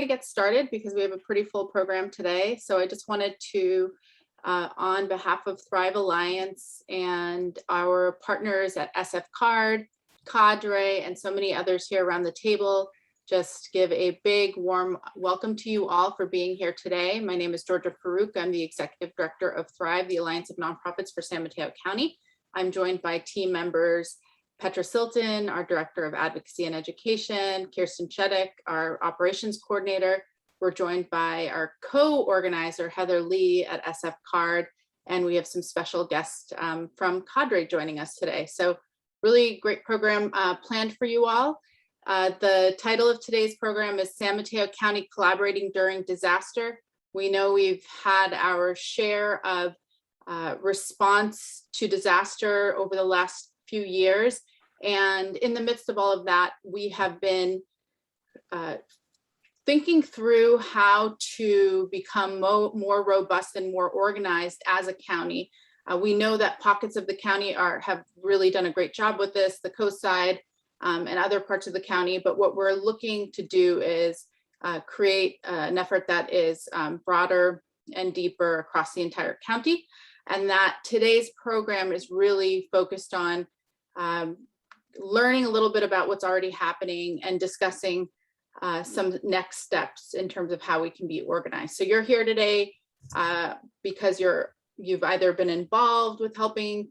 get started because we have a pretty full program today. So I just wanted to, on behalf of Thrive Alliance and our partners at SFCARD, CADRE, and so many others here around the table, just give a big warm welcome to you all for being here today. My name is Georgia Farouk. I'm the Executive Director of Thrive, the Alliance of Nonprofits for San Mateo County. I'm joined by team members Petra Silton, our Director of Advocacy and Education, Kirsten Chedek, our Operations Coordinator. We're joined by our co-organizer, Heather Lee at SFCARD, and we have some special guests from CADRE joining us today. So really great program planned for you all. The title of today's program is San Mateo County Collaborating During Disaster. We know we've had our share of response to disaster over the last few years. And in the midst of all of that, we have been thinking through how to become more robust and more organized as a county. We know that pockets of the county have really done a great job with this, the coast side and other parts of the county. But what we're looking to do is create an effort that is broader and deeper across the entire county. And that today's program is really focused on learning a little bit about what's already happening and discussing some next steps in terms of how we can be organized. So you're here today because you've either been involved with helping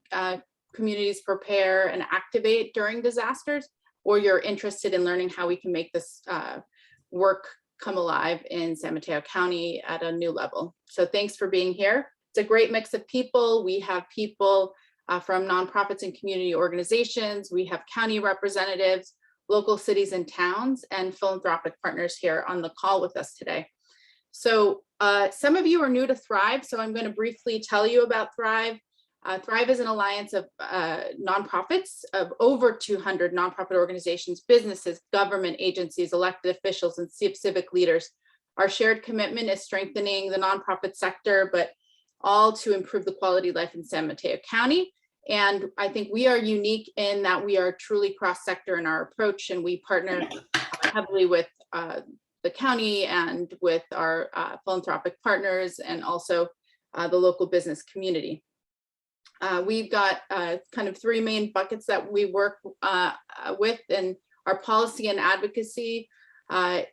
communities prepare and activate during disasters, or you're interested in learning how we can make this work come alive in San Mateo County at a new level. So thanks for being here. It's a great mix of people. We have people from nonprofits and community organizations. We have county representatives, local cities and towns, and philanthropic partners here on the call with us today. So some of you are new to Thrive, so I'm going to briefly tell you about Thrive. Thrive is an alliance of nonprofits of over 200 nonprofit organizations, businesses, government agencies, elected officials, and civic leaders. Our shared commitment is strengthening the nonprofit sector, but all to improve the quality of life in San Mateo County. And I think we are unique in that we are truly cross-sector in our approach, and we partner heavily with the county and with our philanthropic partners and also the local business community. We've got kind of three main buckets that we work with in our policy and advocacy.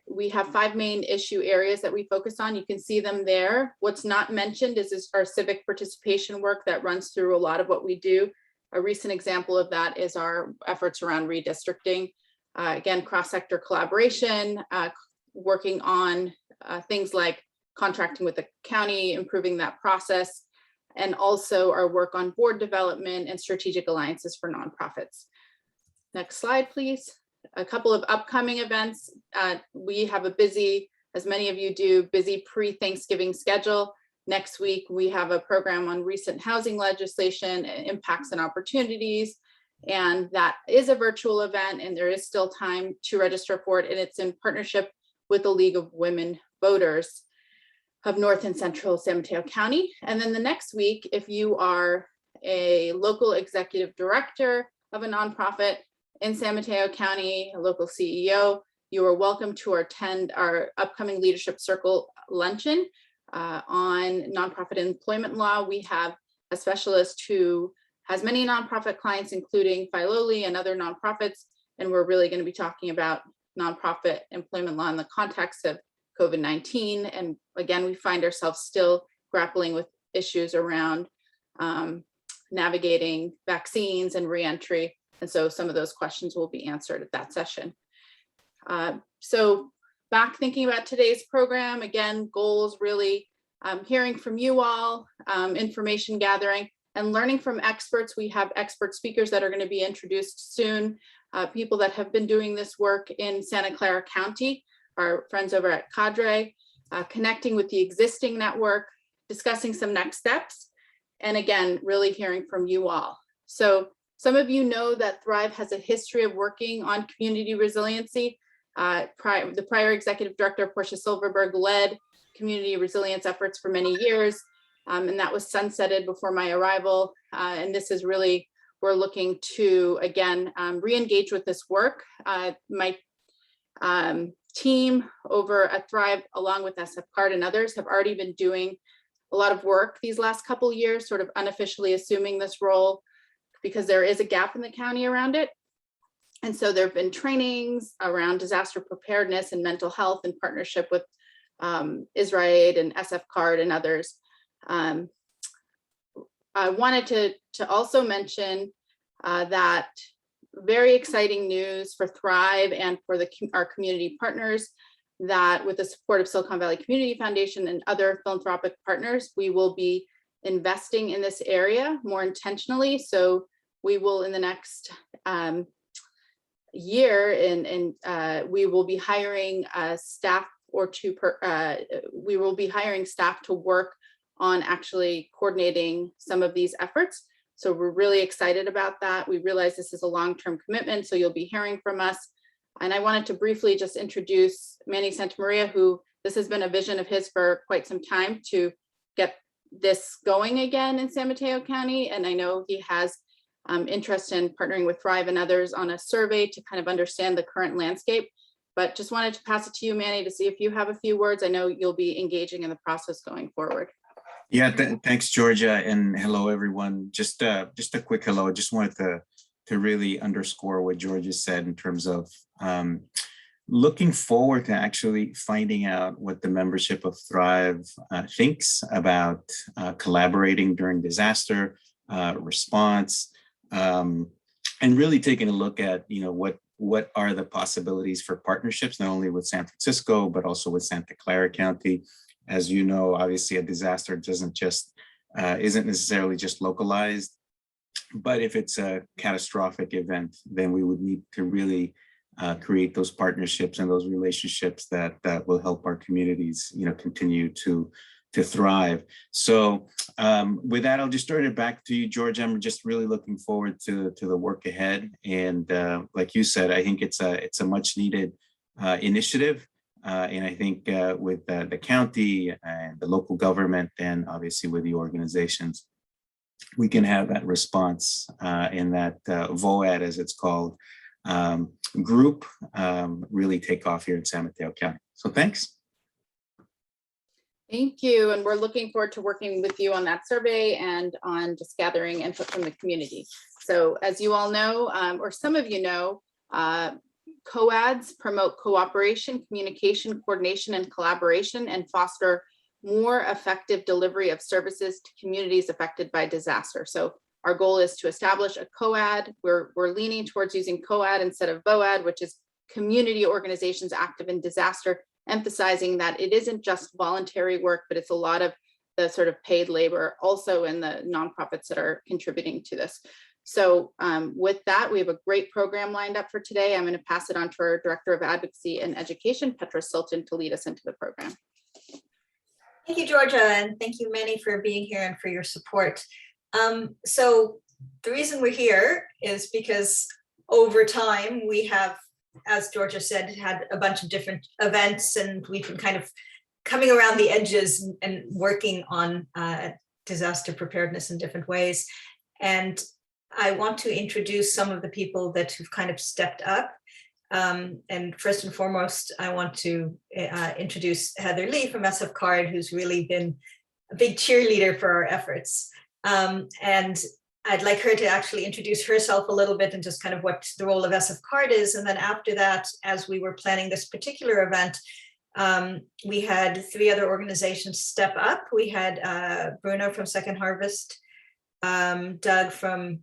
We have 5 main issue areas that we focus on. You can see them there. What's not mentioned is our civic participation work that runs through a lot of what we do. A recent example of that is our efforts around redistricting. Again, cross-sector collaboration, working on things like contracting with the county, improving that process, and also our work on board development and strategic alliances for nonprofits. Next slide, please. A couple of upcoming events. We have a busy, as many of you do, busy pre-Thanksgiving schedule. Next week, we have a program on recent housing legislation, impacts and opportunities. And that is a virtual event, and there is still time to register for it. And it's in partnership with the League of Women Voters of North and Central San Mateo County. And then the next week, if you are a local executive director of a nonprofit in San Mateo County, a local CEO, you are welcome to attend our upcoming Leadership Circle Luncheon on nonprofit employment law. We have a specialist who has many nonprofit clients, including Filoli and other nonprofits, and we're really going to be talking about nonprofit employment law in the context of COVID-19. And again, we find ourselves still grappling with issues around navigating vaccines and reentry. And so some of those questions will be answered at that session. So back thinking about today's program, again, goals really hearing from you all, information gathering, and learning from experts. We have expert speakers that are going to be introduced soon, people that have been doing this work in Santa Clara County, our friends over at CADRE, connecting with the existing network, discussing some next steps, and again, really hearing from you all. So some of you know that Thrive has a history of working on community resiliency. The prior executive director, Portia Silverberg, led community resilience efforts for many years, and that was sunsetted before my arrival. And this is really, we're looking to, again, re-engage with this work. My team over at Thrive, along with SFCARD and others, have already been doing a lot of work these last couple years, sort of unofficially assuming this role because there is a gap in the county around it. And so there have been trainings around disaster preparedness and mental health in partnership with Israel and SFCARD and others. I wanted to also mention that very exciting news for Thrive and for our community partners, that with the support of Silicon Valley Community Foundation and other philanthropic partners, we will be investing in this area more intentionally. So we will, in the next year, and we will be hiring staff we will be hiring staff to work on actually coordinating some of these efforts. So we're really excited about that. We realize this is a long-term commitment, so you'll be hearing from us. And I wanted to briefly just introduce Manny Santamaria, who this has been a vision of his for quite some time to get this going again in San Mateo County. And I know he has interest in partnering with Thrive and others on a survey to kind of understand the current landscape. But just wanted to pass it to you, Manny, to see if you have a few words. I know you'll be engaging in the process going forward. Yeah, thanks, Georgia, and hello, everyone. Just a quick hello. I just wanted to really underscore what Georgia said in terms of looking forward to actually finding out what the membership of Thrive thinks about collaborating during disaster response, and really taking a look at, what are the possibilities for partnerships, not only with San Francisco, but also with Santa Clara County. As you know, obviously a disaster isn't necessarily just localized, but if it's a catastrophic event, then we would need to really create those partnerships and those relationships that will help our communities, continue to thrive. So with that, I'll just turn it back to you, George. I'm just really looking forward to the work ahead. And like you said, I think it's a much needed initiative. And I think with the county and the local government, and obviously with the organizations, we can have that response in that VOAD, as it's called, group really take off here in San Mateo County. So thanks. Thank you. And we're looking forward to working with you on that survey and on just gathering input from the community. So as you all know, or some of you know, COADs promote cooperation, communication, coordination, and collaboration, and foster more effective delivery of services to communities affected by disaster. So our goal is to establish a COAD. We're leaning towards using COAD instead of VOAD, which is community organizations active in disaster, emphasizing that it isn't just voluntary work, but it's a lot of the sort of paid labor also in the nonprofits that are contributing to this. So with that, we have a great program lined up for today. I'm going to pass it on to our Director of Advocacy and Education, Petra Silton, to lead us into the program. Thank you, Georgia, and thank you, Manny, for being here and for your support. So the reason we're here is because over time we have, as Georgia said, had a bunch of different events, and we've been kind of coming around the edges and working on disaster preparedness in different ways. And I want to introduce some of the people that have kind of stepped up. And first and foremost, I want to introduce Heather Lee from SFCARD, who's really been a big cheerleader for our efforts. And I'd like her to actually introduce herself a little bit and just kind of what the role of SFCARD is. And then after that, as we were planning this particular event, we had 3 other organizations step up. We had Bruno from Second Harvest, Doug from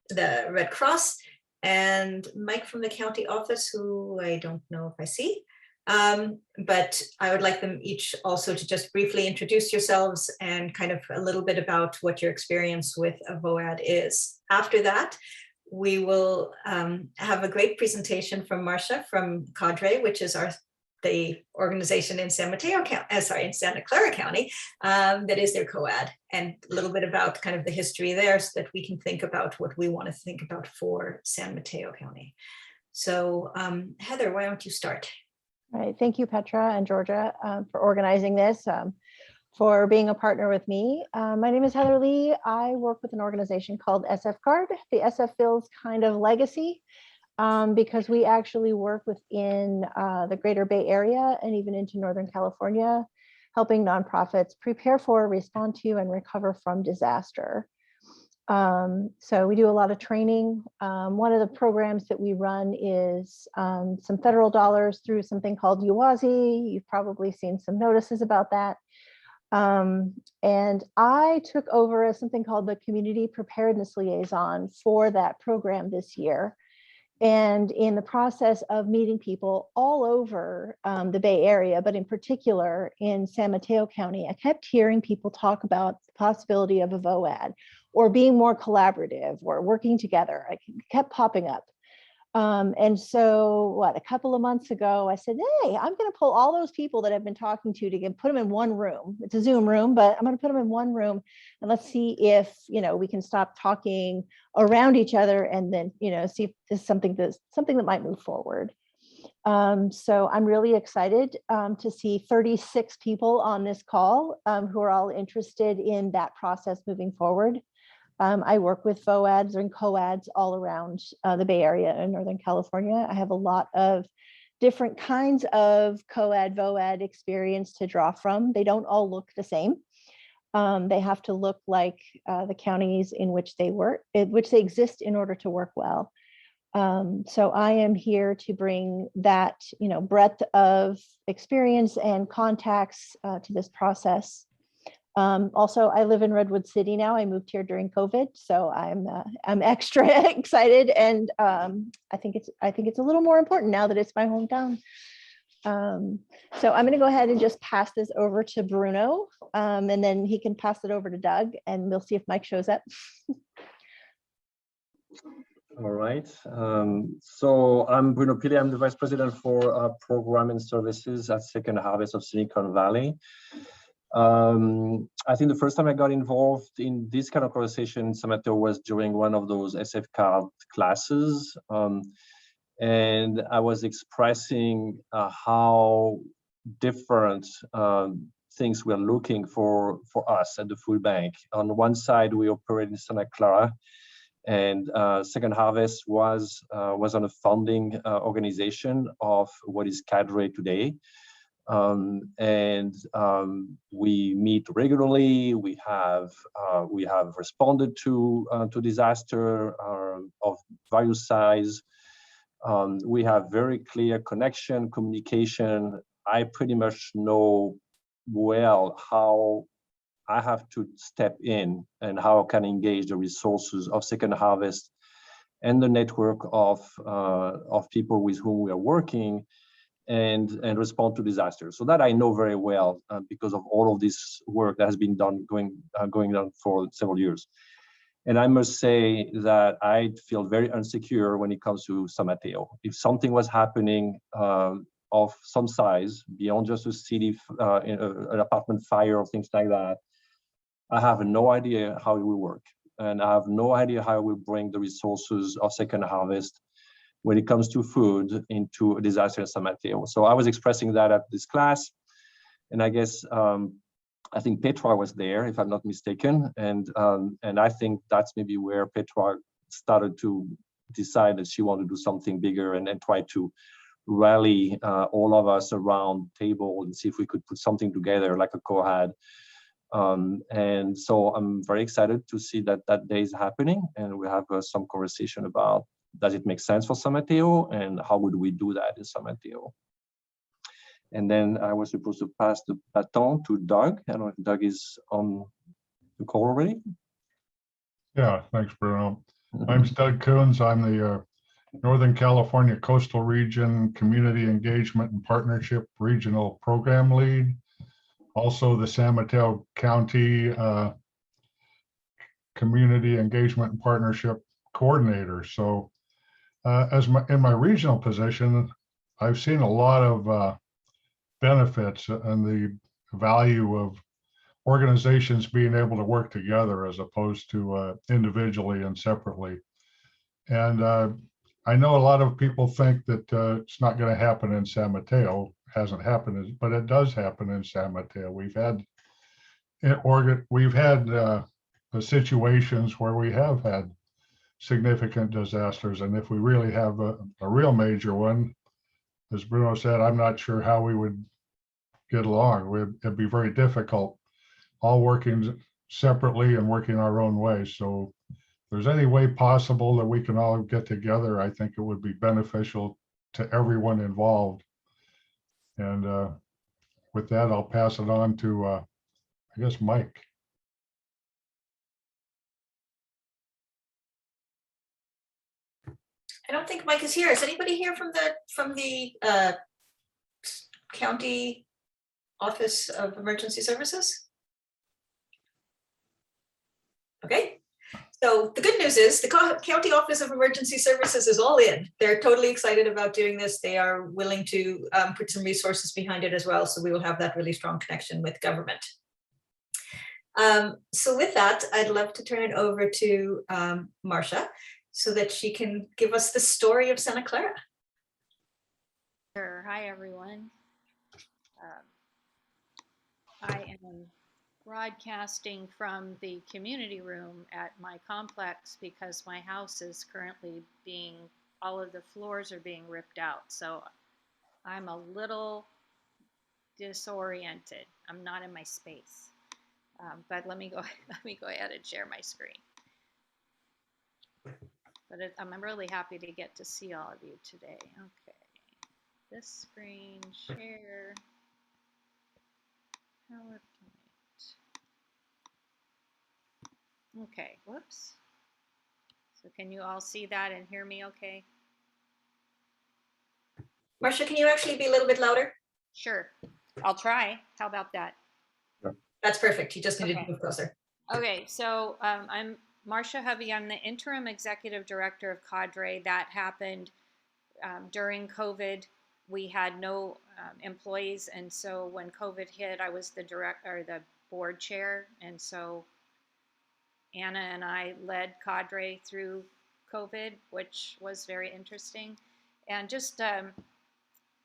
the Red Cross, and Mike from the county office, who I don't know if I see. But I would like them each also to just briefly introduce yourselves and kind of a little bit about what your experience with a VOAD is. After that, we will have a great presentation from Marsha from CADRE, which is the organization in San Mateo County, in Santa Clara County, that is their COAD, and a little bit about kind of the history there so that we can think about what we want to think about for San Mateo County. So Heather, why don't you start? All right, thank you, Petra and Georgia, for organizing this, for being a partner with me. My name is Heather Lee. I work with an organization called SFCARD. The SF feels kind of legacy. because we actually work within the Greater Bay Area and even into Northern California, helping nonprofits prepare for, respond to, and recover from disaster. So we do a lot of training. One of the programs that we run is some federal dollars through something called UASI. You've probably seen some notices about that. And I took over as something called the Community Preparedness Liaison for that program this year. And in the process of meeting people all over the Bay Area, but in particular in San Mateo County, I kept hearing people talk about the possibility of a VOAD or being more collaborative or working together. It kept popping up. And so a couple of months ago, I said, hey, I'm going to pull all those people that I've been talking to put them in one room. It's a Zoom room, but I'm going to put them in one room and let's see if, we can stop talking around each other and then, see if there's something that might move forward. So I'm really excited to see 36 people on this call who are all interested in that process moving forward. I work with VOADs and COADs all around the Bay Area and Northern California. I have a lot of different kinds of COAD, VOAD experience to draw from. They don't all look the same. They have to look like the counties in which they work, in which they exist in order to work well. So I am here to bring that, breadth of experience and contacts to this process. Also, I live in Redwood City now. I moved here during COVID, so I'm extra excited, and I think it's a little more important now that it's my hometown. So I'm going to go ahead and just pass this over to Bruno, and then he can pass it over to Doug, and we'll see if Mike shows up. All right. So I'm Bruno Pili. I'm the Vice President for Program and Services at Second Harvest of Silicon Valley. I think the first time I got involved in this kind of conversation in San Mateo was during one of those SFCARD classes. And I was expressing how different things we're looking for us at the food bank. On one side, we operate in Santa Clara, and Second Harvest was on a founding organization of what is CADRE today. We meet regularly. We have responded to disaster of various size. We have very clear connection, communication. I pretty much know well how I have to step in and how I can engage the resources of Second Harvest and the network of people with whom we are working and respond to disasters. So that I know very well because of all of this work that has been done going on for several years. And I must say that I feel very insecure when it comes to San Mateo. If something was happening of some size beyond just a city, an apartment fire or things like that, I have no idea how it will work. And I have no idea how we bring the resources of Second Harvest when it comes to food into a disaster in San Mateo. So I was expressing that at this class. And I guess, I think Petra was there, if I'm not mistaken. And I think that's maybe where Petra started to decide that she wanted to do something bigger and try to rally all of us around the table and see if we could put something together like a COAD. And so I'm very excited to see that day is happening, and we have some conversation about, does it make sense for San Mateo and how would we do that in San Mateo? And then I was supposed to pass the baton to Doug. I don't know if Doug is on the call already. Yeah, thanks, Bruno. My name's Doug Coons. I'm the Northern California Coastal Region Community Engagement and Partnership Regional Program Lead. Also the San Mateo County Community Engagement and Partnership Coordinator. So in my regional position, I've seen a lot of benefits and the value of organizations being able to work together as opposed to individually and separately. And I know a lot of people think that it's not going to happen in San Mateo. Hasn't happened, but it does happen in San Mateo. We've had situations where we have had significant disasters. And if we really have a real major one, as Bruno said, I'm not sure how we would get along. It'd be very difficult, all working separately and working our own way. So if there's any way possible that we can all get together, I think it would be beneficial to everyone involved. And with that, I'll pass it on to, I guess, Mike. I don't think Mike is here. Is anybody here from the County Office of Emergency Services? Okay. So the good news is the County Office of Emergency Services is all in. They're totally excited about doing this. They are willing to put some resources behind it as well. So we will have that really strong connection with government. So with that, I'd love to turn it over to Marsha so that she can give us the story of Santa Clara. Sure. Hi, everyone. I am broadcasting from the community room at my complex because my house is currently all of the floors are being ripped out. So I'm a little disoriented. I'm not in my space. But let me go ahead and share my screen. But I'm really happy to get to see all of you today. Okay, this screen share, PowerPoint. Okay, whoops. So can you all see that and hear me okay? Marsha, can you actually be a little bit louder? Sure, I'll try. How about that? That's perfect. You just need Okay. to move closer. Okay, so I'm Marsha Hovey. I'm the Interim Executive Director of CADRE. That happened during COVID. We had no employees, and so when COVID hit, I was the board chair, and so Anna and I led CADRE through COVID, which was very interesting. And just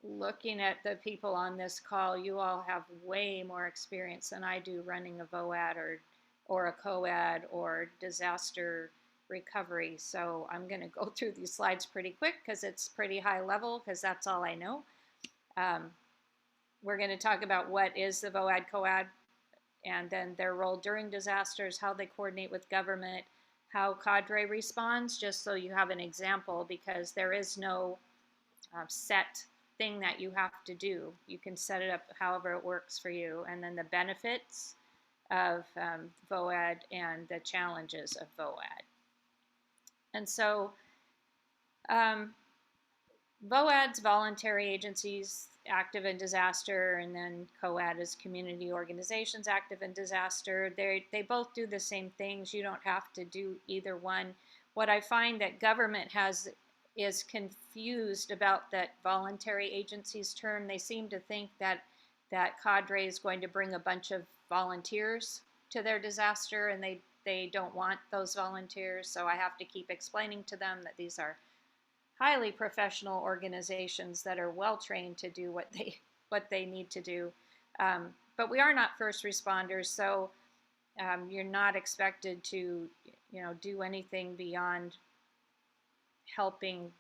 looking at the people on this call, you all have way more experience than I do running a VOAD or a COAD or disaster recovery. So I'm going to go through these slides pretty quick because it's pretty high level because that's all I know. We're going to talk about what is the VOAD COAD and then their role during disasters, how they coordinate with government, how CADRE responds, just so you have an example, because there is no set thing that you have to do. You can set it up however it works for you. And then the benefits of VOAD and the challenges of VOAD. And so VOAD's voluntary agencies active in disaster, and then COAD is community organizations active in disaster. They both do the same things. You don't have to do either one. What I find that government is confused about that voluntary agencies term. They seem to think that CADRE is going to bring a bunch of volunteers to their disaster, and they don't want those volunteers. So I have to keep explaining to them that these are highly professional organizations that are well trained to do what they need to do. But we are not first responders, so you're not expected to do anything beyond helping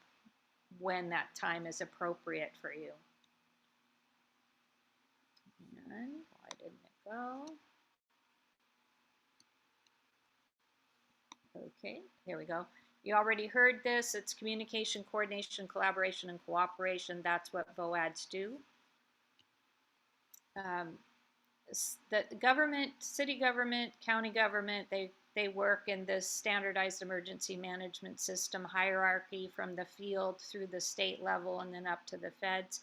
when that time is appropriate for you. And why didn't it go? Okay, here we go. You already heard this. It's communication, coordination, collaboration, and cooperation. That's what VOADs do. The government, city government, county government, they work in this standardized emergency management system hierarchy from the field through the state level and then up to the feds.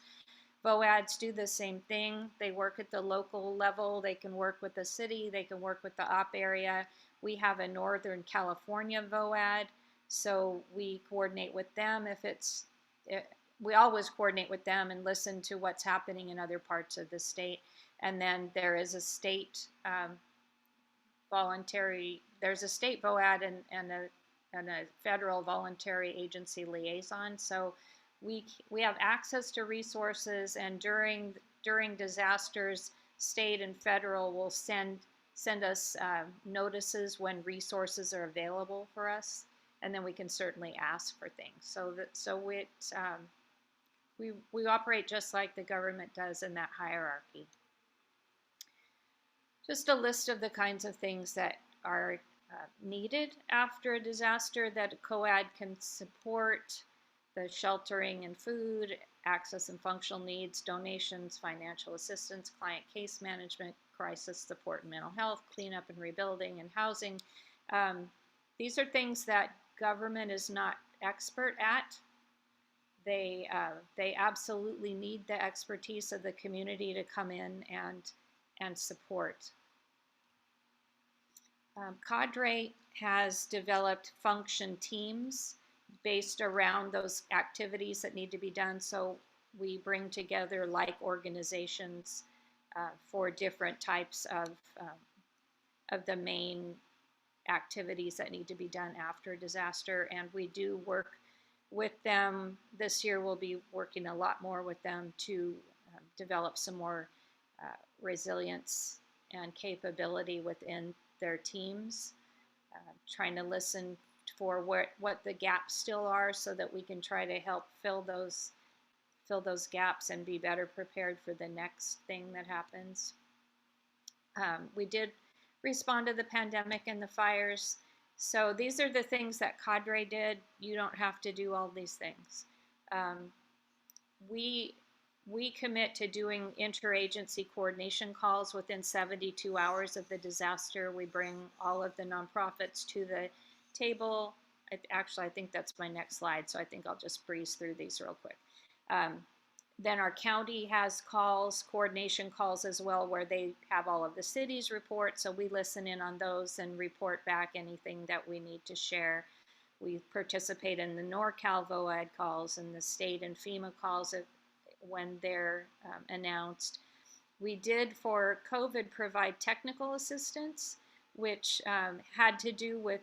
VOADs do the same thing. They work at the local level. They can work with the city. They can work with the op area. We have a Northern California VOAD, so we coordinate with them. We always coordinate with them and listen to what's happening in other parts of the state. And then there is a state there's a state VOAD and a federal voluntary agency liaison. So we have access to resources, and during disasters, state and federal will send us notices when resources are available for us. and then we can certainly ask for things. We operate just like the government does in that hierarchy. Just a list of the kinds of things that are needed after a disaster that a COAD can support: the sheltering and food, access and functional needs, donations, financial assistance, client case management, crisis support and mental health, cleanup and rebuilding, and housing. These are things that government is not expert at. They absolutely need the expertise of the community to come in and support. CADRE has developed function teams based around those activities that need to be done. So we bring together like organizations for different types of the main activities that need to be done after a disaster. And we do work with them. This year we'll be working a lot more with them to develop some more resilience and capability within their teams, trying to listen for what the gaps still are so that we can try to help fill those gaps and be better prepared for the next thing that happens. We did respond to the pandemic and the fires. So these are the things that CADRE did. You don't have to do all these things. We commit to doing interagency coordination calls within 72 hours of the disaster. We bring all of the nonprofits to the table. Actually, I think that's my next slide, so I think I'll just breeze through these real quick. Then our county has calls, coordination calls as well, where they have all of the cities report. So we listen in on those and report back anything that we need to share. We participate in the NorCal VOAD calls and the state and FEMA calls when they're announced. We did, for COVID, provide technical assistance, which had to do with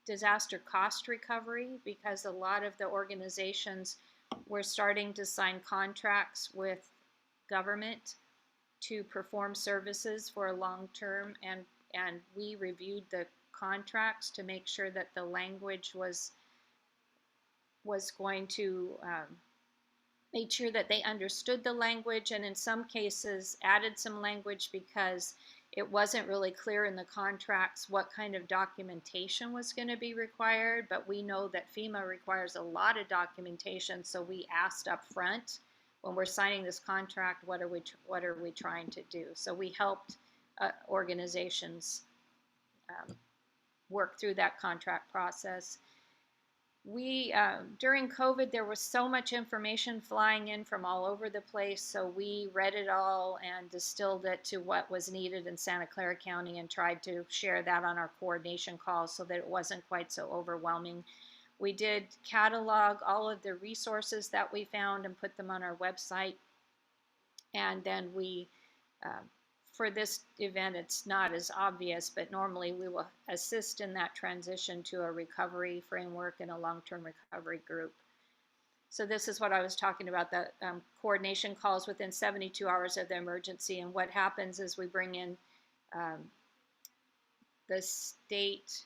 disaster cost recovery, because a lot of the organizations were starting to sign contracts with government to perform services for a long term, and we reviewed the contracts to make sure that the language was going to make sure that they understood the language, and in some cases added some language because it wasn't really clear in the contracts what kind of documentation was going to be required. But we know that FEMA requires a lot of documentation, so we asked up front, when we're signing this contract, what are we trying to do? So we helped organizations work through that contract process. We, during COVID, there was so much information flying in from all over the place, so we read it all and distilled it to what was needed in Santa Clara County and tried to share that on our coordination calls so that it wasn't quite so overwhelming. We did catalog all of the resources that we found and put them on our website. And then we, for this event, it's not as obvious, but normally we will assist in that transition to a recovery framework and a long-term recovery group. So this is what I was talking about, the coordination calls within 72 hours of the emergency. And what happens is we bring in the state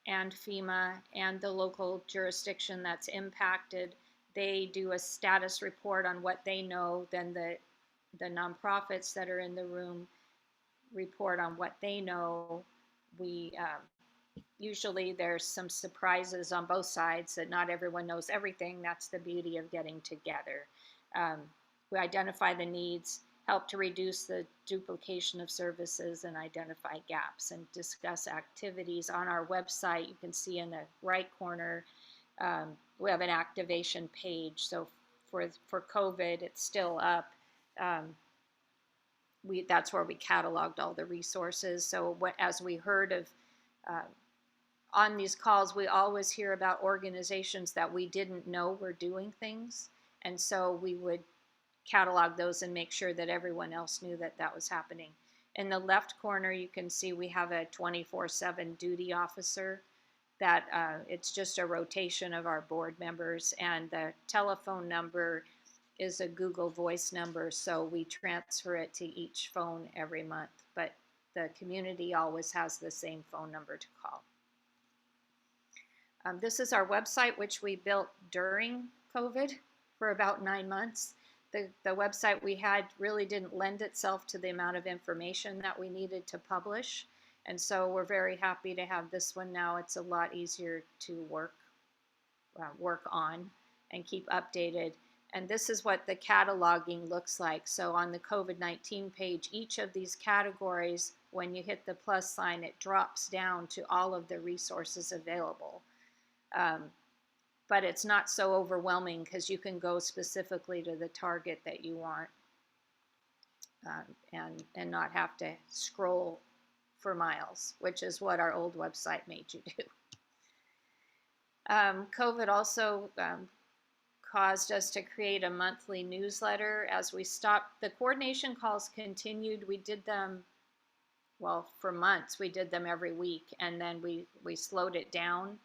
and FEMA and the local jurisdiction that's impacted. They do a status report on what they know. Then the nonprofits that are in the room report on what they know. We usually there's some surprises on both sides that not everyone knows everything. That's the beauty of getting together. We identify the needs, help to reduce the duplication of services, and identify gaps, and discuss activities. On our website, you can see in the right corner, we have an activation page. So for COVID, it's still up. That's where we cataloged all the resources. So as we heard of, on these calls, we always hear about organizations that we didn't know were doing things. And so we would catalog those and make sure that everyone else knew that that was happening. In the left corner, you can see we have a 24/7 duty officer that it's just a rotation of our board members, and the telephone number is a Google Voice number, so we transfer it to each phone every month, but the community always has the same phone number to call. This is our website, which we built during COVID for about 9 months. The website we had really didn't lend itself to the amount of information that we needed to publish. And so we're very happy to have this one now. It's a lot easier to work on and keep updated. And this is what the cataloging looks like. So on the COVID-19 page, each of these categories, when you hit the plus sign, it drops down to all of the resources available. But it's not so overwhelming because you can go specifically to the target that you want and not have to scroll for miles, which is what our old website made you do. COVID also caused us to create a monthly newsletter. As we stopped, the coordination calls continued. We did them, well, for months, we did them every week, and then we slowed it down.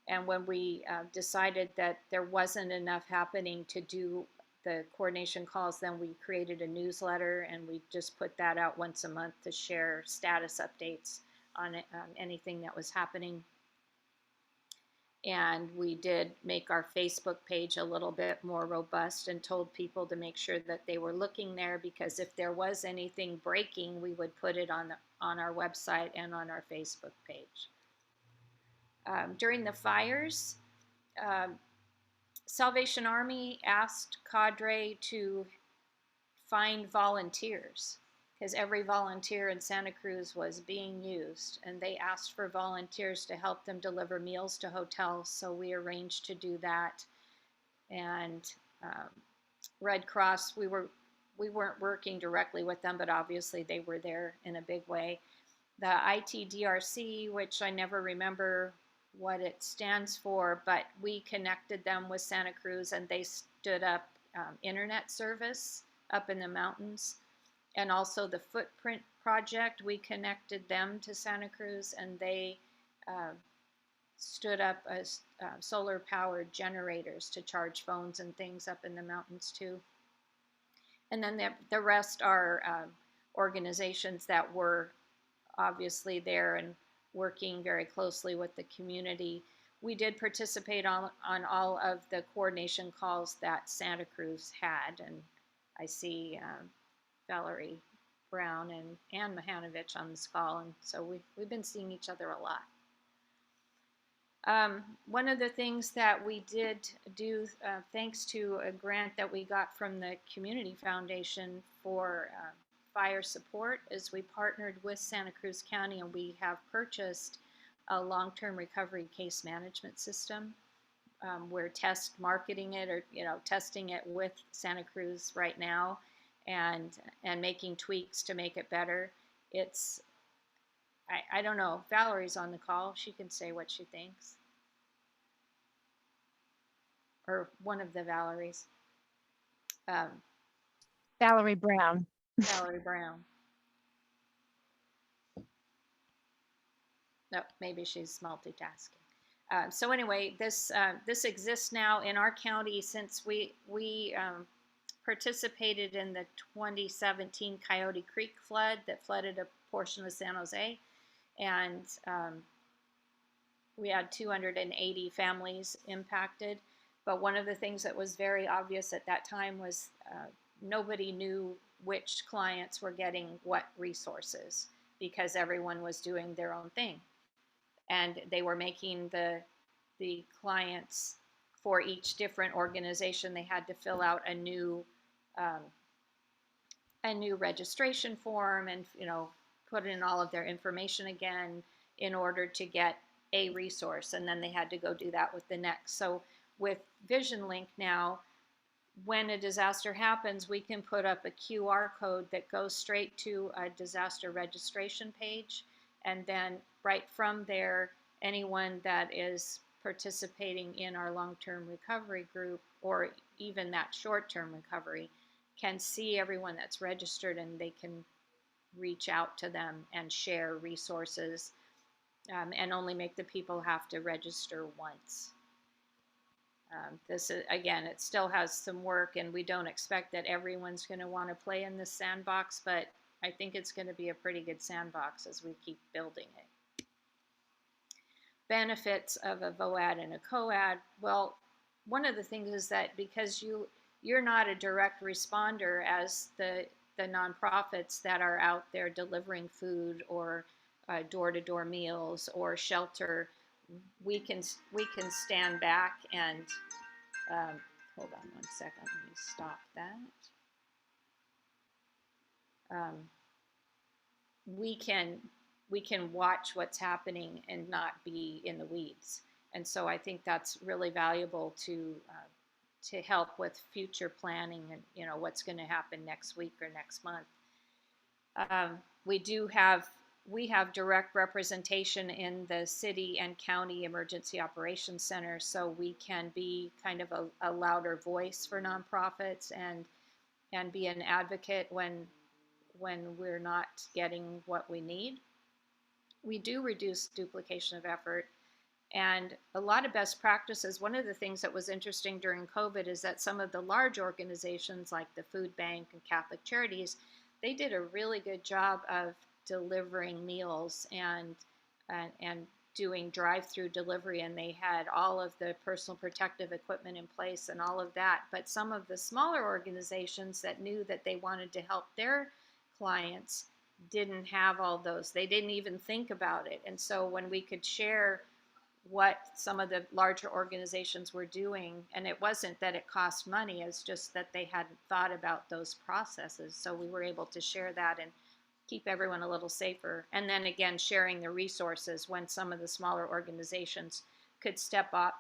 And when we decided that there wasn't enough happening to do the coordination calls, then we created a newsletter, and we just put that out once a month to share status updates on anything that was happening. And we did make our Facebook page a little bit more robust and told people to make sure that they were looking there, because if there was anything breaking, we would put it on our website and on our Facebook page. During the fires, Salvation Army asked CADRE to find volunteers, because every volunteer in Santa Cruz was being used, and they asked for volunteers to help them deliver meals to hotels, so we arranged to do that. And Red Cross, we weren't working directly with them, but obviously they were there in a big way. The ITDRC, which I never remember what it stands for, but we connected them with Santa Cruz, and they stood up internet service up in the mountains. And also the Footprint Project, we connected them to Santa Cruz, and they stood up as solar powered generators to charge phones and things up in the mountains too. And then the rest are organizations that were obviously there and working very closely with the community. We did participate on all of the coordination calls that Santa Cruz had, and I see Valerie Brown and Ann Mahanovich on this call, and so we've been seeing each other a lot. One of the things that we did do, thanks to a grant that we got from the Community Foundation for fire support, is we partnered with Santa Cruz County, and we have purchased a long-term recovery case management system. We're test marketing it, or testing it with Santa Cruz right now, and making tweaks to make it better. It's, I don't know, Valerie's on the call. She can say what she thinks. Or one of the Valeries. Valerie Brown. Valerie Brown. No, maybe she's multitasking. So anyway, this exists now in our county since we participated in the 2017 Coyote Creek flood that flooded a portion of San Jose, and we had 280 families impacted. But one of the things that was very obvious at that time was nobody knew which clients were getting what resources, because everyone was doing their own thing. And they were making the clients for each different organization, they had to fill out a new registration form, and put in all of their information again in order to get a resource, and then they had to go do that with the next. So with VisionLink now, when a disaster happens, we can put up a QR code that goes straight to a disaster registration page, and then right from there, anyone that is participating in our long-term recovery group, or even that short-term recovery, can see everyone that's registered, and they can reach out to them and share resources, and only make the people have to register once. This is, again, it still has some work, and we don't expect that everyone's going to want to play in this sandbox, but I think it's going to be a pretty good sandbox as we keep building it. benefits of a VOAD and a COAD. Well, one of the things is that because you're not a direct responder as the nonprofits that are out there delivering food or door-to-door meals or shelter, we can stand back and hold on one second. Let me stop that. We can watch what's happening and not be in the weeds. And so I think that's really valuable to help with future planning and, you know, what's going to happen next week or next month. We have direct representation in the city and county emergency operations center, so we can be kind of a louder voice for nonprofits and be an advocate when we're not getting what we need. We do reduce duplication of effort and a lot of best practices. One of the things that was interesting during COVID is that some of the large organizations like the Food Bank and Catholic Charities, they did a really good job of delivering meals and doing drive-through delivery, and they had all of the personal protective equipment in place and all of that. But some of the smaller organizations that knew that they wanted to help their clients didn't have all those. They didn't even think about it. And so when we could share what some of the larger organizations were doing, and it wasn't that it cost money, it's just that they hadn't thought about those processes. So we were able to share that and keep everyone a little safer. And then again, sharing the resources when some of the smaller organizations could step up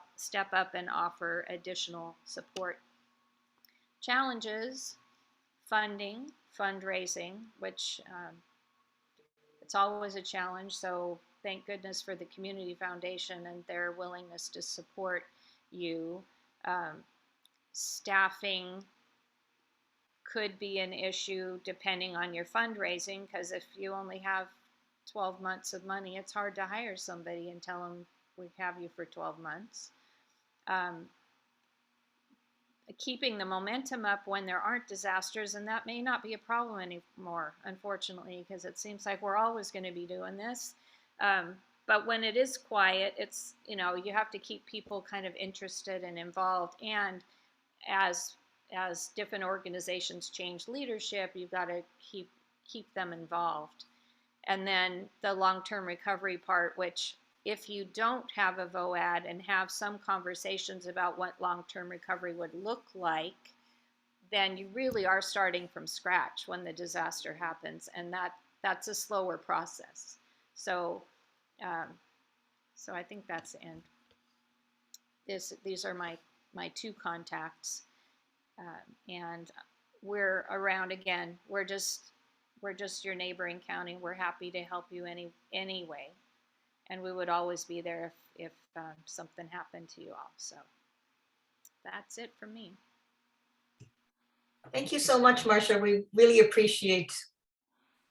and offer additional support. Challenges: funding, fundraising, which it's always a challenge. So thank goodness for the Community Foundation and their willingness to support you. Staffing could be an issue depending on your fundraising, because if you only have 12 months of money, it's hard to hire somebody and tell them we have you for 12 months. Keeping the momentum up when there aren't disasters, and that may not be a problem anymore, unfortunately, because it seems like we're always going to be doing this. But when it is quiet, it's, you know, you have to keep people kind of interested and involved. And as different organizations change leadership, you've got to keep them involved. And then the long-term recovery part, which if you don't have a VOAD and have some conversations about what long-term recovery would look like, then you really are starting from scratch when the disaster happens, and that's a slower process. So I think that's the end. These are my two contacts, and we're around again. We're just your neighboring county. We're happy to help you anyway, and we would always be there if something happened to you all. So that's it from me. Thank you so much, Marsha. We really appreciate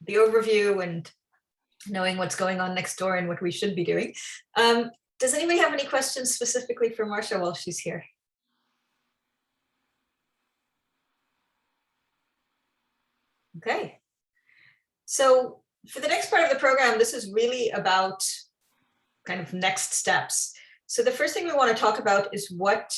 the overview and knowing what's going on next door and what we should be doing. Does anybody have any questions specifically for Marsha while she's here? Okay. So for the next part of the program, this is really about kind of next steps. So the first thing we want to talk about is what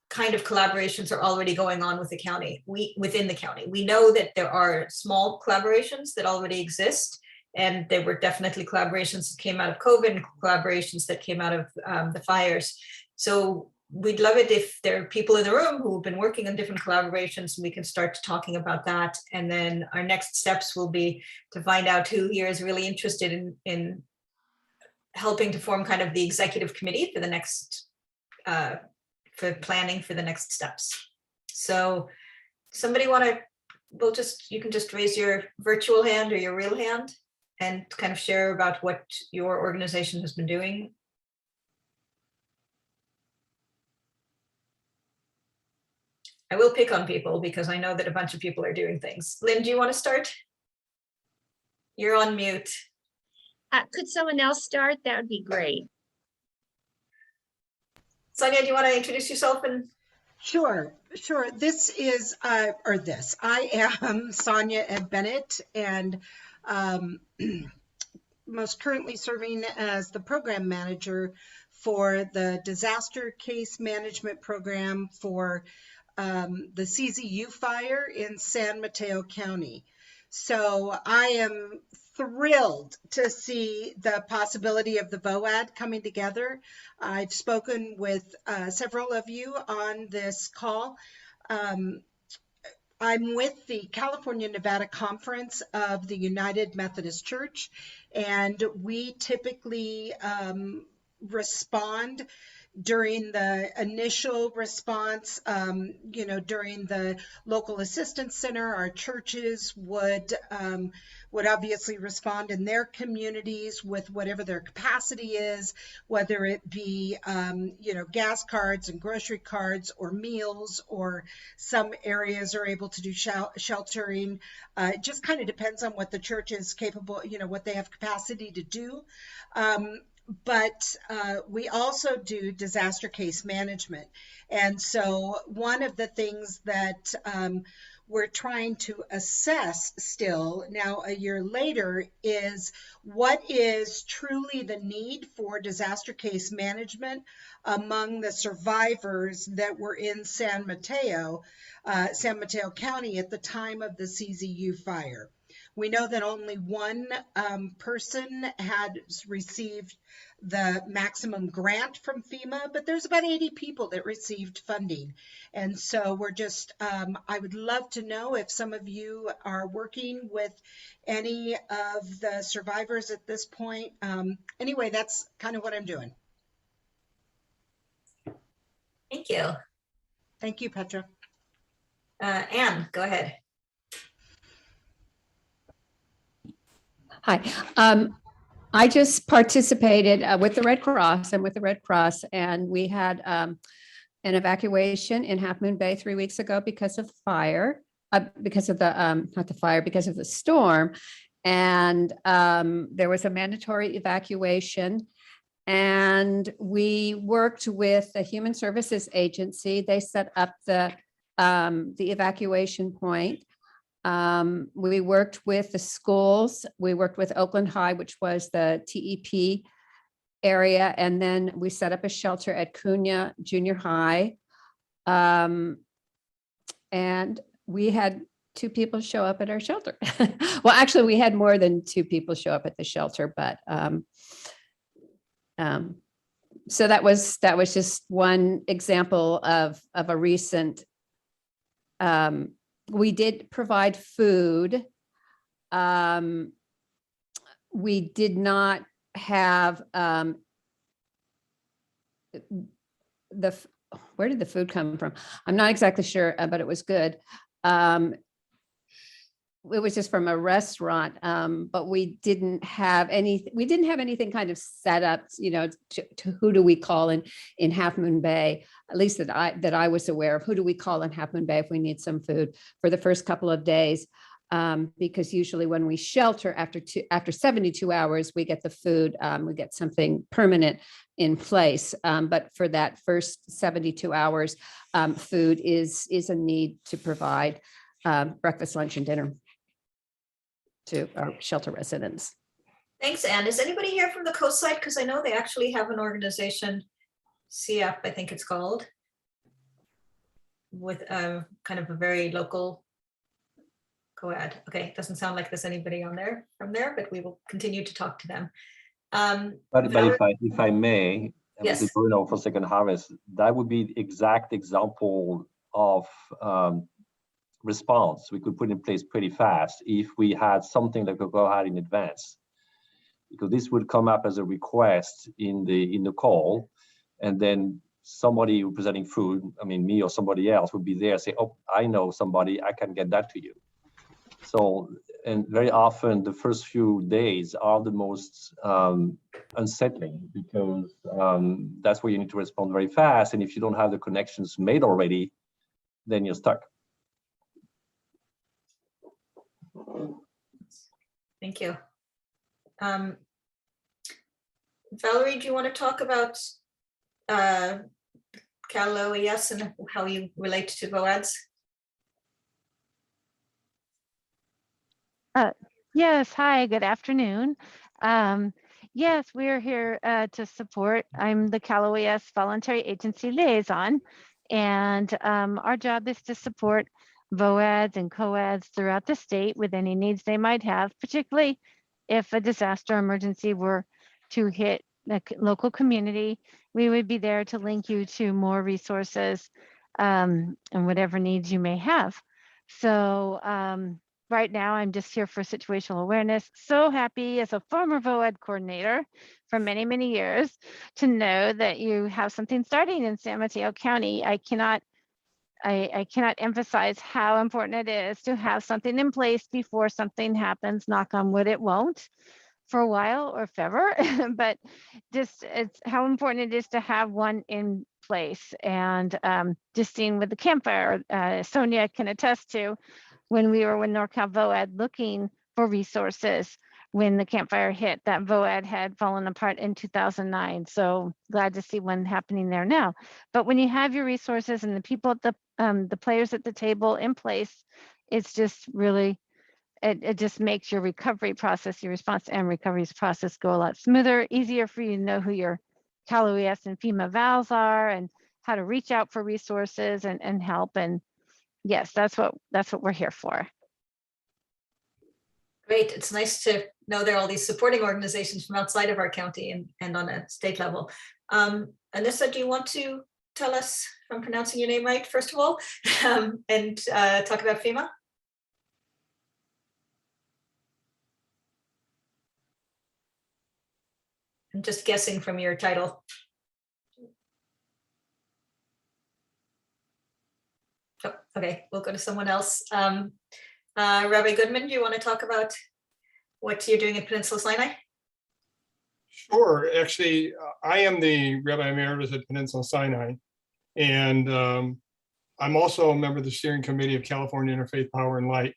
kind of collaborations are already going on with the county, within the county. We know that there are small collaborations that already exist, and there were definitely collaborations that came out of COVID and collaborations that came out of the fires. So we'd love it if there are people in the room who have been working on different collaborations, and we can start talking about that. And then our next steps will be to find out who here is really interested in helping to form kind of the executive committee for the next, for planning for the next steps. So somebody want to, you can just raise your virtual hand or your real hand and kind of share about what your organization has been doing. I will pick on people because I know that a bunch of people are doing things. Lynn, do you want to start? You're on mute. Could someone else start? That would be great. Sonia, do you want to introduce yourself? And Sure. This is, I am Sonia Bennett, and most currently serving as the program manager for the disaster case management program for the CZU fire in San Mateo County. So I am thrilled to see the possibility of the VOAD coming together. I've spoken with several of you on this call. I'm with the California-Nevada Conference of the United Methodist Church, and we typically respond during the initial response, during the local assistance center. Our churches would obviously respond in their communities with whatever their capacity is, whether it be, gas cards and grocery cards or meals, or some areas are able to do sheltering. It just kind of depends on what the church is capable, what they have capacity to do. But we also do disaster case management. And so one of the things that we're trying to assess still now a year later is what is truly the need for disaster case management among the survivors that were in San Mateo County at the time of the CZU fire. We know that only one person had received the maximum grant from FEMA, but there's about 80 people that received funding. And so we're just, I would love to know if some of you are working with any of the survivors at this point. Anyway, that's kind of what I'm doing. Thank you. Thank you, Petra. Anne, go ahead. Hi. I just participated with the Red Cross and we had an evacuation in Half Moon Bay 3 weeks ago because of the fire, because of the storm. And there was a mandatory evacuation, and we worked with the Human Services Agency. They set up the evacuation point. We worked with the schools. We worked with Oakland High, which was the TEP area. And then we set up a shelter at Cunha Junior High. And we had 2 people show up at our shelter. Well, actually we had more than 2 people show up at the shelter, but so that was just one example of a recent, we did provide food. We did not have where did the food come from? I'm not exactly sure, but it was good. It was just from a restaurant, but we didn't have anything kind of set up, to who do we call in Half Moon Bay, at least that I was aware of. Who do we call in Half Moon Bay if we need some food for the first couple of days? Because usually when we shelter after 72 hours, we get the food, we get something permanent in place. But for that first 72 hours, food is a need to provide breakfast, lunch, and dinner to our shelter residents. Thanks, Anne. Is anybody here from the coast side? Because I know they actually have an organization, CF, I think it's called, with kind of a very local COAD. Okay, it doesn't sound like there's anybody on there from there, but we will continue to talk to them. But if I may, yes, Bruno, for Second Harvest, that would be the exact example of response we could put in place pretty fast if we had something that could go out in advance, because this would come up as a request in the call, and then somebody presenting food, I mean me or somebody else, would be there, say, oh, I know somebody, I can get that to you. So, and very often the first few days are the most unsettling, because that's where you need to respond very fast, and if you don't have the connections made already, then you're stuck. thank you. Valerie, do you want to talk about Cal OES and how you relate to VOADs? Yes, hi, good afternoon. Yes, we are here to support. I'm the CalOES Voluntary Agency Liaison, and our job is to support VOADs and COADs throughout the state with any needs they might have, particularly if a disaster emergency were to hit the local community. We would be there to link you to more resources and whatever needs you may have. So right now, I'm just here for situational awareness. So happy as a former VOAD coordinator for many, many years to know that you have something starting in San Mateo County. I cannot emphasize how important it is to have something in place before something happens. Knock on wood, it won't for a while or if ever, but just it's how important it is to have one in place. And just seeing with the campfire, Sonia can attest to, when we were with NorCal VOAD looking for resources when the campfire hit, that VOAD had fallen apart in 2009. So glad to see one happening there now. But when you have your resources and the people at the players at the table in place, it's just really, it just makes your recovery process, your response and recovery process go a lot smoother, easier for you to know who your CalOES and FEMA VALs are and how to reach out for resources and help. And yes, that's what we're here for. Great. It's nice to know there are all these supporting organizations from outside of our county and on a state level. Anissa, do you want to tell us if I'm pronouncing your name right, first of all, and talk about FEMA? I'm just guessing from your title. Oh, okay, we'll go to someone else. Rabbi Goodman, do you want to talk about what you're doing in Peninsula Sinai? Sure. Actually, I am the Rabbi Emeritus at Peninsula Sinai, and I'm also a member of the steering committee of California Interfaith Power and Light.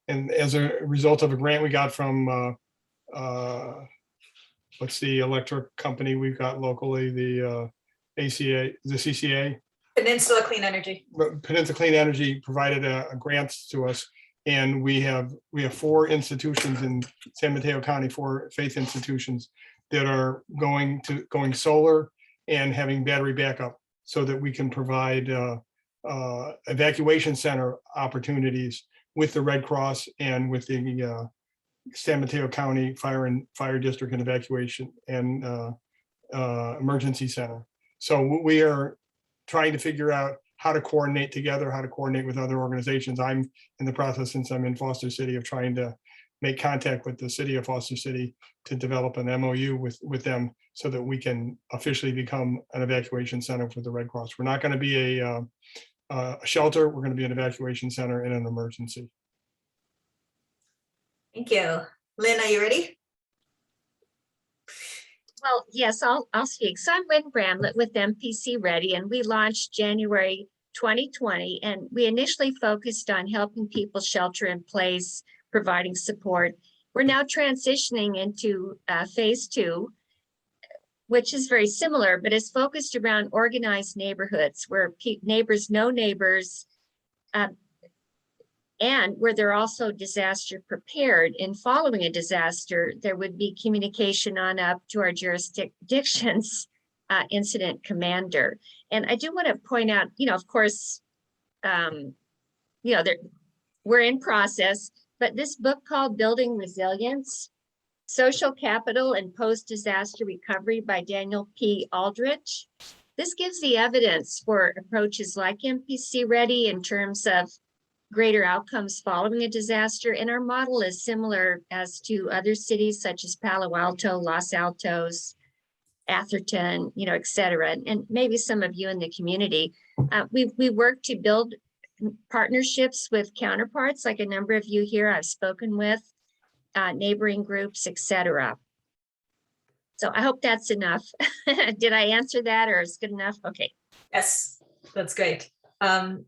And as a result of a grant we got from, what's the electric company we've got locally, the ACA, the CCA? Peninsula Clean Energy. Peninsula Clean Energy provided a grant to us. And we have 4 institutions in San Mateo County, 4 faith institutions that are going solar and having battery backup so that we can provide evacuation center opportunities with the Red Cross and with the San Mateo County Fire District and Evacuation and Emergency Center. So we are trying to figure out how to coordinate together, how to coordinate with other organizations. I'm in the process, since I'm in Foster City, of trying to make contact with the city of Foster City to develop an MOU with them so that we can officially become an evacuation center for the Red Cross. We're not going to be a shelter. We're going to be an evacuation center in an emergency. Thank you. Lynn, are you ready? Well, yes, I'll speak. So I'm Lynn Bramlett with MPC Ready, and we launched January 2020, and we initially focused on helping people shelter in place, providing support. We're now transitioning into phase 2, which is very similar, but is focused around organized neighborhoods where neighbors know neighbors, and where they're also disaster prepared. In following a disaster, there would be communication on up to our jurisdiction's incident commander. And I do want to point out, of course, we're in process, but this book called Building Resilience, Social Capital and Post-Disaster Recovery by Daniel P. Aldrich. This gives the evidence for approaches like MPC Ready in terms of greater outcomes following a disaster. And our model is similar as to other cities such as Palo Alto, Los Altos, Atherton, et cetera, and maybe some of you in the community. We work to build partnerships with counterparts, like a number of you here I've spoken with, neighboring groups, et cetera. So I hope that's enough. Did I answer that, or is it good enough? Okay. Yes, that's great. No,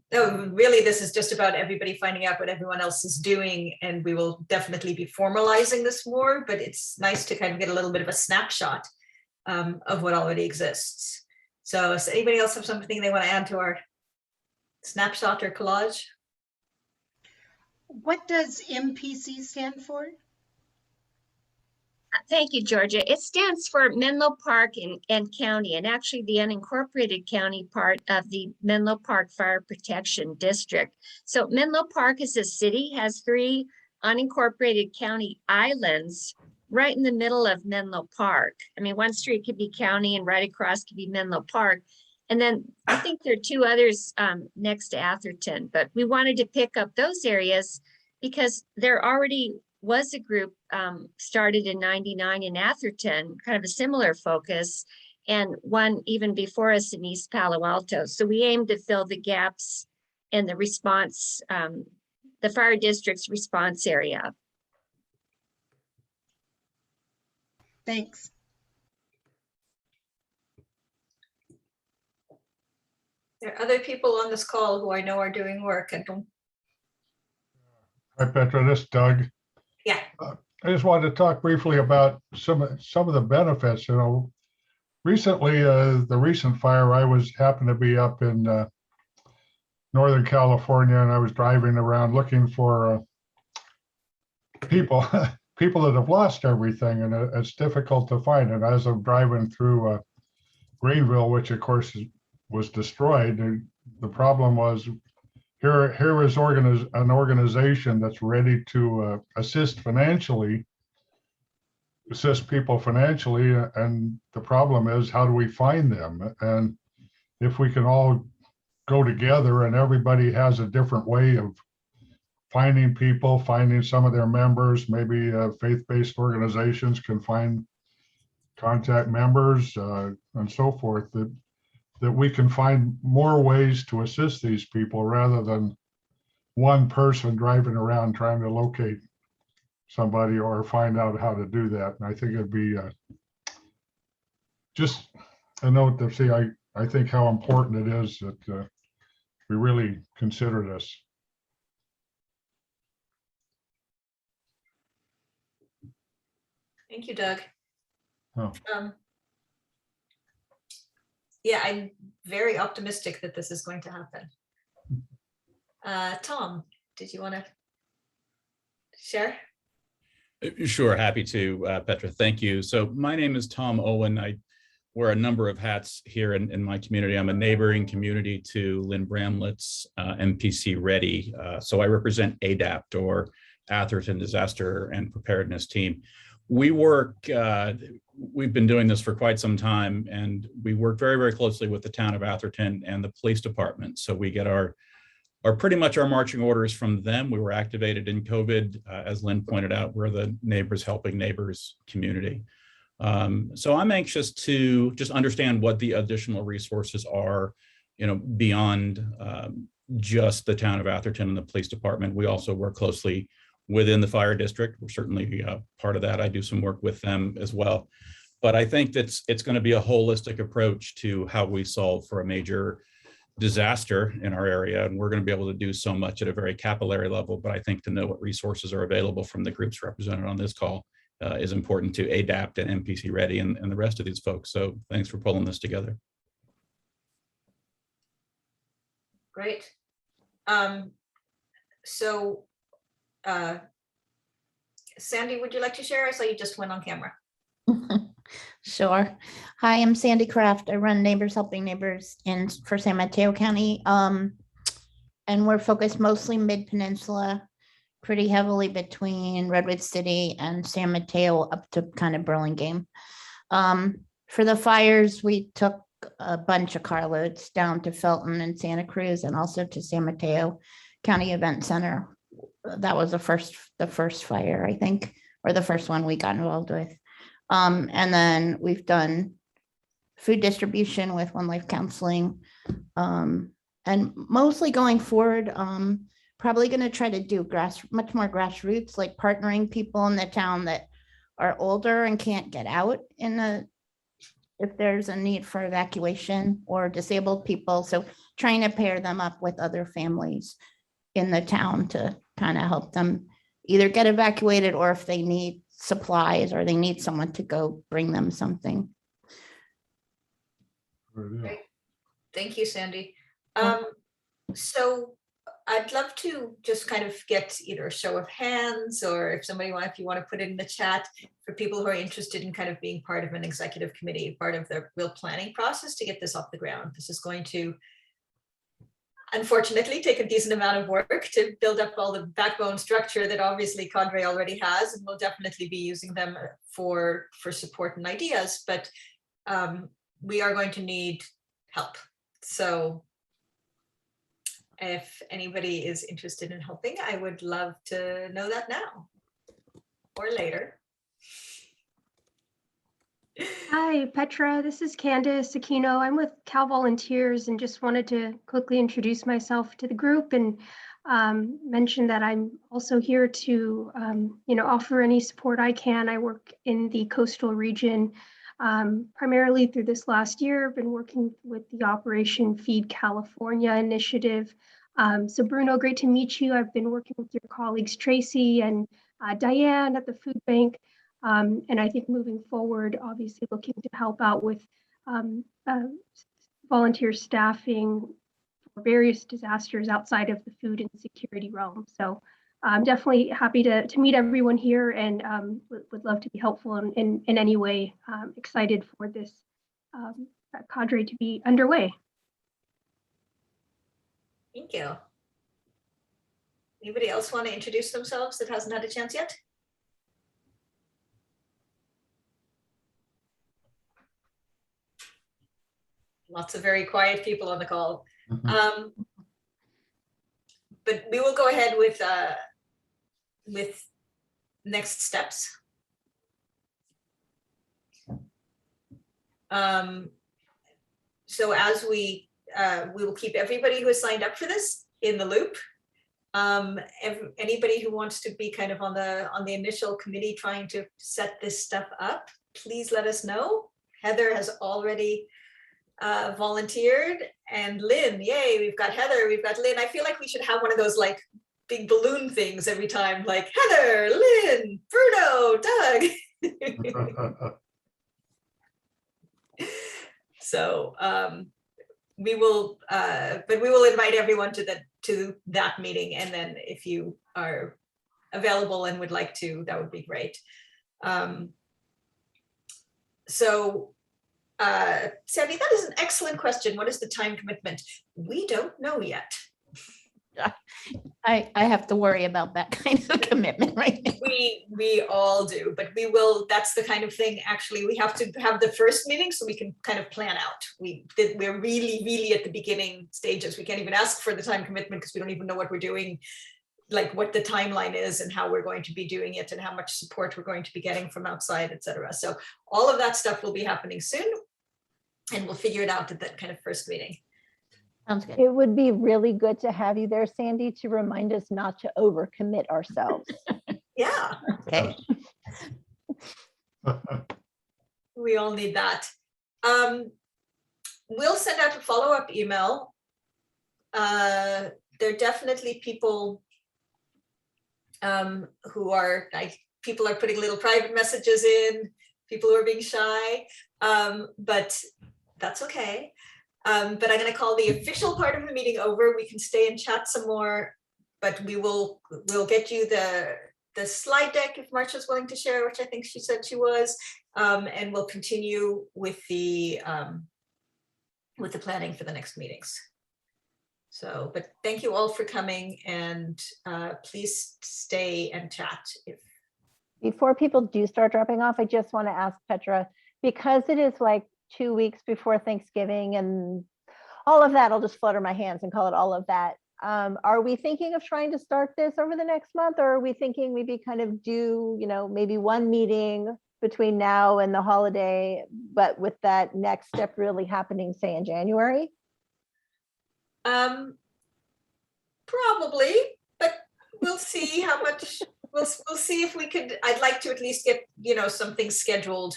really, this is just about everybody finding out what everyone else is doing, and we will definitely be formalizing this more, but it's nice to kind of get a little bit of a snapshot of what already exists. So does anybody else have something they want to add to our snapshot or collage? What does MPC stand for? Thank you, Georgia. It stands for Menlo Park and County, and actually the unincorporated county part of the Menlo Park Fire Protection District. So Menlo Park is a city, has 3 unincorporated county islands right in the middle of Menlo Park. I mean, one street could be county and right across could be Menlo Park. And then I think there are 2 others next to Atherton, but we wanted to pick up those areas because there already was a group started in '99 in Atherton, kind of a similar focus, and one even before us in East Palo Alto. So we aim to fill the gaps in the response, the fire district's response area. Thanks. There are other people on this call who I know are doing work and don't. Hi, Petra, this is Doug. Yeah. I just wanted to talk briefly about some of the benefits. You know, recently, the recent fire, happened to be up in Northern California, and I was driving around looking for people that have lost everything, and it's difficult to find. And as I'm driving through Greenville, which of course was destroyed, the problem was here is an organization that's ready to assist people financially, and the problem is, how do we find them? And if we can all go together and everybody has a different way of finding people, finding some of their members, maybe faith-based organizations can contact members and so forth, that we can find more ways to assist these people rather than one person driving around trying to locate somebody or find out how to do that. And I think it'd be just a note to see, I think how important it is that we really consider this. Thank you, Doug. Oh. Yeah, I'm very optimistic that this is going to happen. Tom, did you want to share? Sure, happy to, Petra. Thank you. So my name is Tom Owen. I wear a number of hats here in my community. I'm a neighboring community to Lynn Bramlett's MPC Ready. So I represent ADAPT, or Atherton Disaster and Preparedness Team. We work, we've been doing this for quite some time, and we work very, very closely with the town of Atherton and the police department. So we get our pretty much our marching orders from them. We were activated in COVID. As Lynn pointed out, we're the neighbors helping neighbors community. So I'm anxious to just understand what the additional resources are, beyond just the town of Atherton and the police department. We also work closely within the fire district. We're certainly part of that. I do some work with them as well. But I think that it's going to be a holistic approach to how we solve for a major disaster in our area. And we're going to be able to do so much at a very capillary level. But I think to know what resources are available from the groups represented on this call is important to ADAPT and MPC Ready and the rest of these folks. So thanks for pulling this together. Great. Sandy, would you like to share? I saw you just went on camera. Sure. Hi, I'm Sandy Kraft. I run Neighbors Helping Neighbors for San Mateo County. And we're focused mostly mid-peninsula, pretty heavily between Redwood City and San Mateo up to kind of Burlingame. For the fires, we took a bunch of carloads down to Felton and Santa Cruz, and also to San Mateo County Event Center. That was the first fire, I think, or the first one we got involved with. And then we've done food distribution with One Life Counseling. And mostly going forward, probably going to try to do much more grassroots, like partnering people in the town that are older and can't get out if there's a need for evacuation, or disabled people. So trying to pair them up with other families in the town to kind of help them either get evacuated, or if they need supplies or they need someone to go bring them something. Great. Thank you, Sandy. So I'd love to just kind of get either a show of hands, or if you want to put it in the chat, for people who are interested in kind of being part of an executive committee, part of the real planning process to get this off the ground. This is going to, unfortunately, take a decent amount of work to build up all the backbone structure that obviously CADRE already has, and we'll definitely be using them for support and ideas, but we are going to need help. So if anybody is interested in helping, I would love to know that now or later. Hi, Petra. This is Candace Aquino. I'm with Cal Volunteers and just wanted to quickly introduce myself to the group and mention that I'm also here to, offer any support I can. I work in the coastal region primarily through this last year. I've been working with the Operation Feed California initiative. So Bruno, great to meet you. I've been working with your colleagues, Tracy and Diane at the food bank. And I think moving forward, obviously looking to help out with volunteer staffing for various disasters outside of the food and security realm. So I'm definitely happy to meet everyone here, and would love to be helpful in any way. Excited for this CADRE to be underway. Thank you. Anybody else want to introduce themselves that hasn't had a chance yet? Lots of very quiet people on the call. But we will go ahead with next steps. So as we will keep everybody who has signed up for this in the loop. Anybody who wants to be kind of on the initial committee trying to set this stuff up, please let us know. Heather has already volunteered, and Lynn, yay, we've got Heather, we've got Lynn. I feel like we should have one of those like big balloon things every time, like Heather, Lynn, Bruno, Doug. So we will, but we will invite everyone to that meeting, and then if you are available and would like to, that would be great. Sandy, that is an excellent question. What is the time commitment? We don't know yet. I have to worry about that kind of commitment right now. We all do, but we will. That's the kind of thing. Actually, we have to have the first meeting so we can kind of plan out. We're really at the beginning stages. We can't even ask for the time commitment because we don't even know what we're doing, like what the timeline is and how we're going to be doing it and how much support we're going to be getting from outside, etc. So all of that stuff will be happening soon, and we'll figure it out at that kind of first meeting. Sounds good. It would be really good to have you there, Sandy, to remind us not to overcommit ourselves. Yeah. Okay. We all need that. We'll send out a follow-up email. There are definitely people who are people are putting little private messages in, people who are being shy, but that's okay. But I'm going to call the official part of the meeting over. We can stay and chat some more, but we'll get you the slide deck if Marsha's willing to share, which I think she said she was, and we'll continue with the planning for the next meetings. So, but thank you all for coming, and please stay and chat. Before people do start dropping off, I just want to ask Petra, because it is like 2 weeks before Thanksgiving and all of that, I'll just flutter my hands and call it all of that. Are we thinking of trying to start this over the next month, or are we thinking maybe kind of do, maybe one meeting between now and the holiday, but with that next step really happening, say, in January? Probably, but we'll see how much, we'll see if we could. I'd like to at least get, something scheduled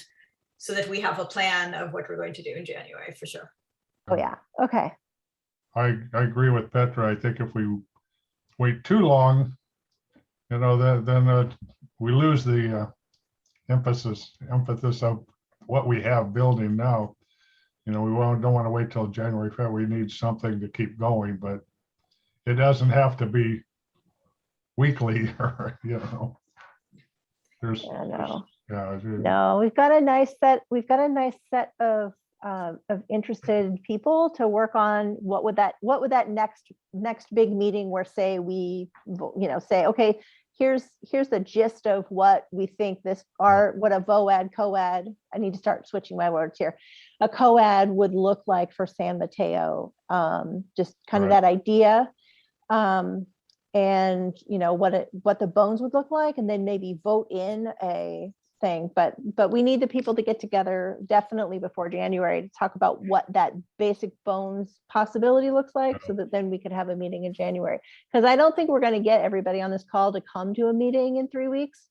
so that we have a plan of what we're going to do in January for sure. Oh yeah, okay. I agree with Petra. I think if we wait too long, then we lose the emphasis of what we have building now. We don't want to wait till January, February. We need something to keep going, but it doesn't have to be weekly or, you know. There's, Yeah, no. yeah, No, we've got a nice set of interested people to work on what would that next big meeting where say we, you know, say, okay, here's the gist of what we think what a VOAD, COAD, I need to start switching my words here, a COAD would look like for San Mateo, just kind of that idea. And you know, what the bones would look like, and then maybe vote in a thing, but we need the people to get together definitely before January to talk about what that basic bones possibility looks like, so that then we could have a meeting in January. Because I don't think we're going to get everybody on this call to come to a meeting in 3 weeks,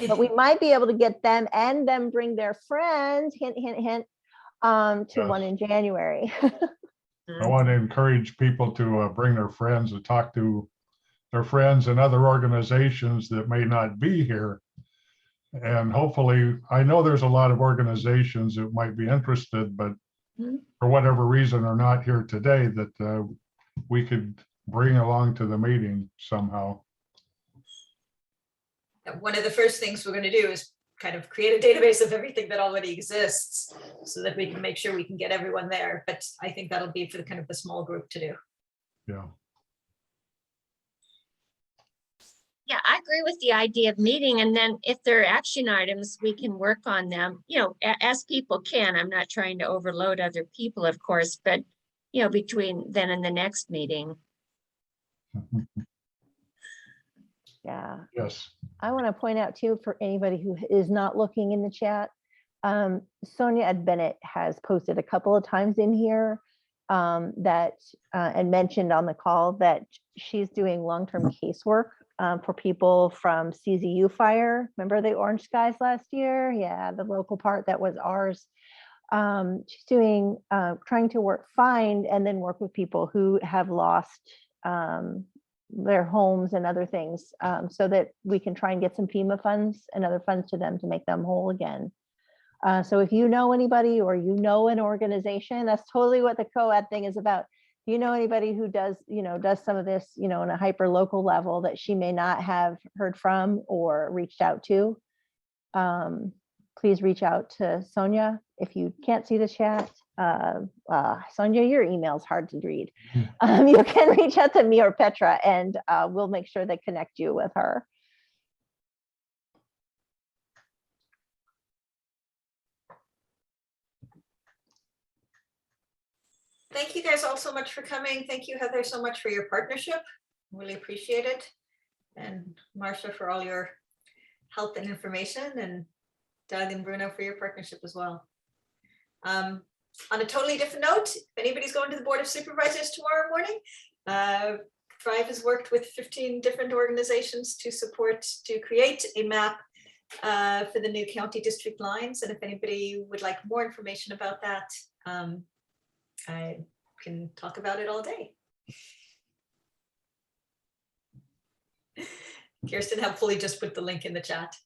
but we might be able to get them and them bring their friends, hint, hint, hint, to one in January. I want to encourage people to bring their friends and talk to their friends and other organizations that may not be here. And hopefully, I know there's a lot of organizations that might be interested, but for whatever reason are not here today, that we could bring along to the meeting somehow. One of the first things we're going to do is kind of create a database of everything that already exists so that we can make sure we can get everyone there. But I think that'll be for the kind of the small group to do. Yeah. Yeah, I agree with the idea of meeting, and then if there are action items, we can work on them, you know, as people can. I'm not trying to overload other people, of course, but, you know, between then and the next meeting. Yeah. Yes. I want to point out too, for anybody who is not looking in the chat, Sonia Bennett has posted a couple of times in here that and mentioned on the call that she's doing long-term casework for people from CZU fire. Remember the orange skies last year? Yeah, the local part that was ours. She's doing, trying to find and then work with people who have lost their homes and other things, so that we can try and get some FEMA funds and other funds to them to make them whole again. So if you know anybody or you know an organization, that's totally what the COAD thing is about. If you know anybody who does some of this, you know, in a hyper local level that she may not have heard from or reached out to, please reach out to Sonia. If you can't see the chat, Sonia, your email is hard to read. You can reach out to me or Petra, and we'll make sure they connect you with her. Thank you guys all so much for coming. Thank you, Heather, so much for your partnership. Really appreciate it. And Marsha, for all your help and information, and Doug and Bruno for your partnership as well. On a totally different note, if anybody's going to the Board of Supervisors tomorrow morning, Thrive has worked with 15 different organizations to create a map for the new county district lines. And if anybody would like more information about that, I can talk about it all day. Kirsten helpfully just put the link in the chat.